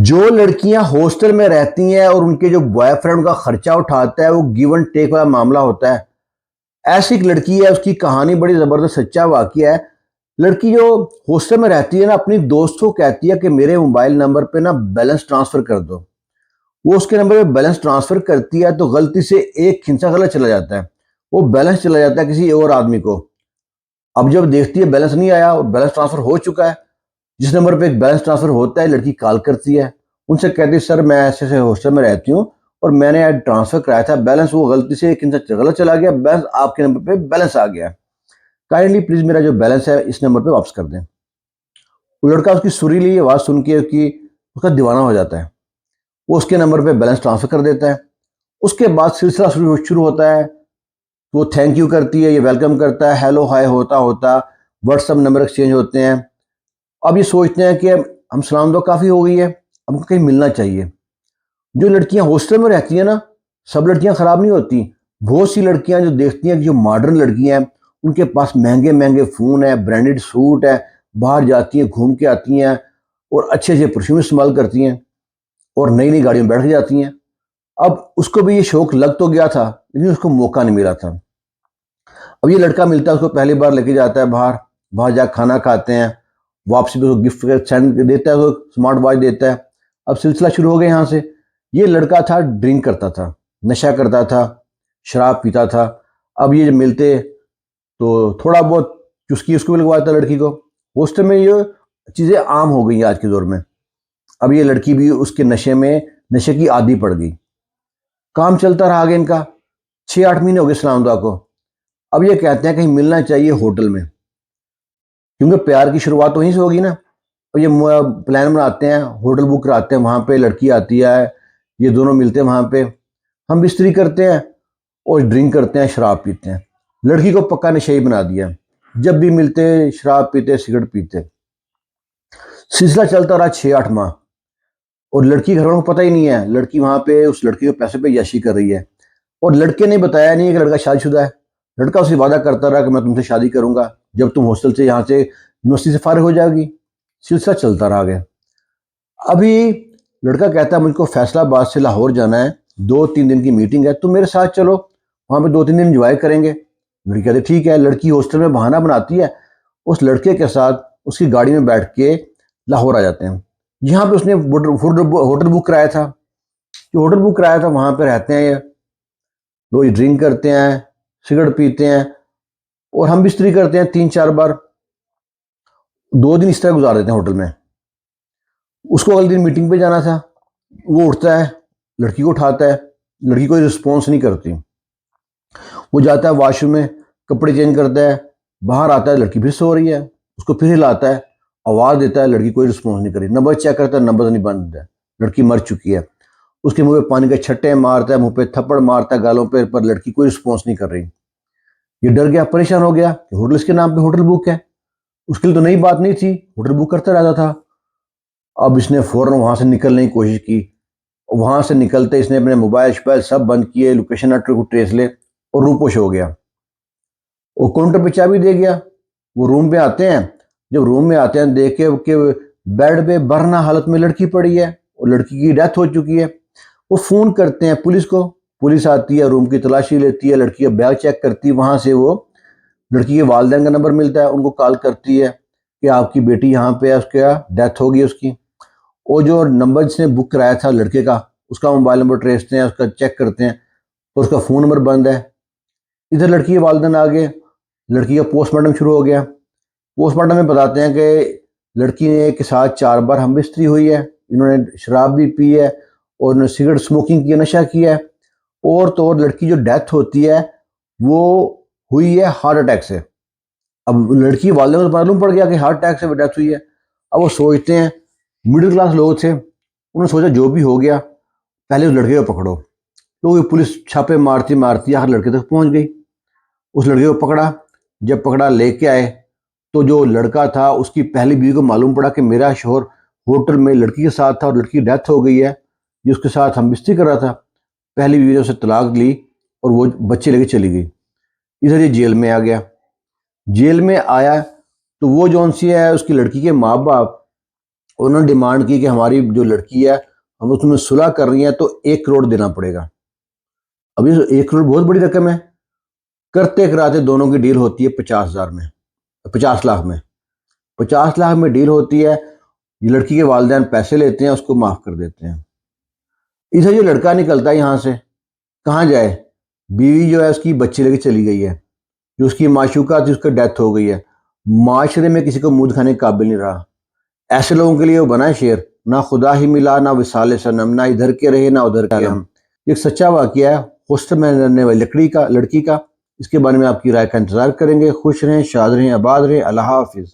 जो लड़कियां हॉस्टल में रहती हैं और उनके जो बॉयफ्रेंड का खर्चा उठाता है वो गिव एंड टेक वाला मामला होता है। ऐसी एक लड़की है, उसकी कहानी बड़ी जबरदस्त सच्चा वाकया है। लड़की जो हॉस्टल में रहती है ना, अपनी दोस्त को कहती है कि मेरे मोबाइल नंबर पे ना बैलेंस ट्रांसफर कर दो। वो उसके नंबर पे बैलेंस ट्रांसफर करती है तो गलती से एक खिंचा गलत चला जाता है। वो बैलेंस चला जाता है किसी और आदमी को। अब जब देखती है बैलेंस नहीं आया और बैलेंस ट्रांसफर हो चुका है, जिस नंबर पे एक बैलेंस ट्रांसफर होता है, लड़की कॉल करती है। उनसे कहती है सर मैं ऐसे ऐसे हॉस्टल में रहती हूँ और मैंने आज ट्रांसफर कराया था बैलेंस, वो गलती से एक इंसान गलत चला गया, बैलेंस आपके नंबर पे बैलेंस आ गया। काइंडली प्लीज मेरा जो बैलेंस है इस नंबर पे वापस कर दें। वो लड़का उसकी सुरीली आवाज सुन के उसका दीवाना हो जाता है। वो उसके नंबर पे बैलेंस ट्रांसफर कर देता है। उसके बाद सिलसिला शुरू शुरू होता है। वो थैंक यू करती है, ये वेलकम करता है, हेलो हाय होता होता व्हाट्सअप नंबर एक्सचेंज होते हैं। अब ये सोचते हैं कि हम सलाम दो काफ़ी हो गई है, अब हमको कहीं मिलना चाहिए। जो लड़कियां हॉस्टल में रहती हैं ना, सब लड़कियां खराब नहीं होती। बहुत सी लड़कियां जो देखती हैं कि जो मॉडर्न लड़कियां हैं, उनके पास महंगे महंगे फ़ोन है, ब्रांडेड सूट है, बाहर जाती हैं, घूम के आती हैं और अच्छे अच्छे परफ्यूम इस्तेमाल करती हैं और नई नई गाड़ियों में बैठ जाती हैं। अब उसको भी ये शौक लग तो गया था, लेकिन उसको मौका नहीं मिला था। अब ये लड़का मिलता है, उसको पहली बार लेके जाता है बाहर, बाहर जाकर खाना खाते हैं, वापसी पे उसको गिफ्ट सेंड देता है, उसको स्मार्ट वॉच देता है। अब सिलसिला शुरू हो गया यहाँ से। ये लड़का था, ड्रिंक करता था, नशा करता था, शराब पीता था। अब ये जब मिलते तो थोड़ा बहुत चुस्की उसको भी लगवाता लड़की को। हॉस्टल में ये चीज़ें आम हो गई हैं आज के दौर में। अब ये लड़की भी उसके नशे की आदी पड़ गई। काम चलता रहा आगे इनका। 6-8 महीने हो गए सलामदुआ को। अब ये कहते हैं कहीं मिलना चाहिए होटल में, क्योंकि प्यार की शुरुआत तो वहीं से होगी ना। और ये प्लान बनाते हैं, होटल बुक कराते हैं, वहाँ पे लड़की आती है, ये दोनों मिलते हैं वहाँ पे। हम बिस्तरी करते हैं और ड्रिंक करते हैं, शराब पीते हैं। लड़की को पक्का नशे ही बना दिया। जब भी मिलते शराब पीते, सिगरेट पीते। सिलसिला चलता रहा 6-8 माह। और लड़की घर वालों को पता ही नहीं है लड़की वहाँ पे उस लड़की के पैसे पे याशी कर रही है। और लड़के ने बताया नहीं है कि लड़का शादीशुदा है। लड़का उससे वादा करता रहा कि मैं तुमसे शादी करूंगा जब तुम हॉस्टल से यहाँ से यूनिवर्सिटी से फारिग हो जाएगी। सिलसिला चलता रहा आगे। अभी लड़का कहता है मुझको फैसलाबाद से लाहौर जाना है, 2-3 दिन की मीटिंग है, तुम मेरे साथ चलो, वहाँ पे 2-3 दिन इंजॉय करेंगे। लड़की कहते ठीक है। लड़की हॉस्टल में बहाना बनाती है, उस लड़के के साथ उसकी गाड़ी में बैठ के लाहौर आ जाते हैं। यहाँ पे उसने होटल बुक कराया था। जो होटल बुक कराया था वहाँ पे रहते हैं ये, रोज ड्रिंक करते हैं, सिगरेट पीते हैं और हम बिस्तरी करते हैं 3-4 बार। 2 दिन इस तरह गुजार देते हैं होटल में। उसको अगले दिन मीटिंग पे जाना था। वो उठता है, लड़की को उठाता है, लड़की कोई रिस्पॉन्स नहीं करती। वो जाता है वॉशरूम में, कपड़े चेंज करता है, बाहर आता है, लड़की फिर सो रही है। उसको फिर हिलाता है, आवाज़ देता है, लड़की कोई रिस्पॉन्स नहीं करी। नंबर चेक करता है, नंबर नहीं बंद है, लड़की मर चुकी है। उसके मुंह पे पानी के छट्टे मारता है, मुंह पे थप्पड़ मारता है गालों पे, पर लड़की कोई रिस्पॉन्स नहीं कर रही। ये डर गया, परेशान हो गया कि होटल इसके नाम पे होटल बुक है। उसके लिए तो नई बात नहीं थी, होटल बुक करता रहता था। अब इसने फौरन वहां से निकलने की कोशिश की। वहां से निकलते इसने अपने मोबाइल शोबाइल सब बंद किए, लोकेशन नेटवर्क को ट्रेस ले और रूपोश हो गया। वो काउंटर पे चाबी दे गया। वो रूम पे आते हैं। जब रूम में आते हैं देख के बेड पे बरना हालत में लड़की पड़ी है और लड़की की डेथ हो चुकी है। वो फोन करते हैं पुलिस को। पुलिस आती है, रूम की तलाशी लेती है, लड़की का बैग चेक करती है। वहां से वो लड़की के वालिदैन का नंबर मिलता है, उनको कॉल करती है कि आपकी बेटी यहाँ पे है, उसका डेथ हो गई उसकी। वो जो नंबर जिसने बुक कराया था लड़के का, उसका मोबाइल नंबर ट्रेसते हैं, उसका चेक करते हैं तो उसका फ़ोन नंबर बंद है। इधर लड़की के वालिदैन आ गए। लड़की का पोस्टमार्टम शुरू हो गया। पोस्टमार्टम में बताते हैं कि लड़की ने के साथ 4 बार हम बिस्तरी हुई है, इन्होंने शराब भी पी है और इन्होंने सिगरेट स्मोकिंग की, नशा किया है। और तो और लड़की जो डेथ होती है वो हुई है हार्ट अटैक से। अब लड़की वाले को तो मालूम पड़ गया कि हार्ट अटैक से डेथ हुई है। अब वो सोचते हैं, मिडिल क्लास लोग थे, उन्होंने सोचा जो भी हो गया पहले उस लड़के को पकड़ो। तो ये पुलिस छापे मारती मारती आखिर लड़के तक पहुंच गई। उस लड़के को पकड़ा। जब पकड़ा लेके आए तो जो लड़का था उसकी पहली बीवी को मालूम पड़ा कि मेरा शोहर होटल में लड़की के साथ था और लड़की की डेथ हो गई है, जिसके साथ हम बिस्ती कर रहा था। पहली बीवी ने उसे तलाक ली और वो बच्चे लेके चली गई। इधर ये जेल में आ गया। जेल में आया तो वो जौन सी है उसकी लड़की के माँ बाप उन्होंने डिमांड की कि हमारी जो लड़की है हम उसमें सुलह कर रही हैं तो 1 करोड़ देना पड़ेगा। अभी 1 करोड़ बहुत बड़ी रकम है। करते कराते दोनों की डील होती है 50,000 में, 50 लाख में। 50 लाख में डील होती है। ये लड़की के वालिदैन पैसे लेते हैं, उसको माफ कर देते हैं। इसे जो लड़का निकलता है यहाँ से, कहाँ जाए? बीवी जो है उसकी बच्चे लेके चली गई है, जो उसकी माशूका थी उसकी डेथ हो गई है। माशरे में किसी को मुंह दिखाने के काबिल नहीं रहा। ऐसे लोगों के लिए वो बना है शेर, ना खुदा ही मिला ना विसाले सनम, ना इधर के रहे ना उधर के हम। ये एक सच्चा वाकया है हॉस्टल में रहने वाली लड़की का। इसके बारे में आपकी राय का इंतजार करेंगे। खुश रहें, शाद रहें, आबाद रहें। अल्लाह हाफिज।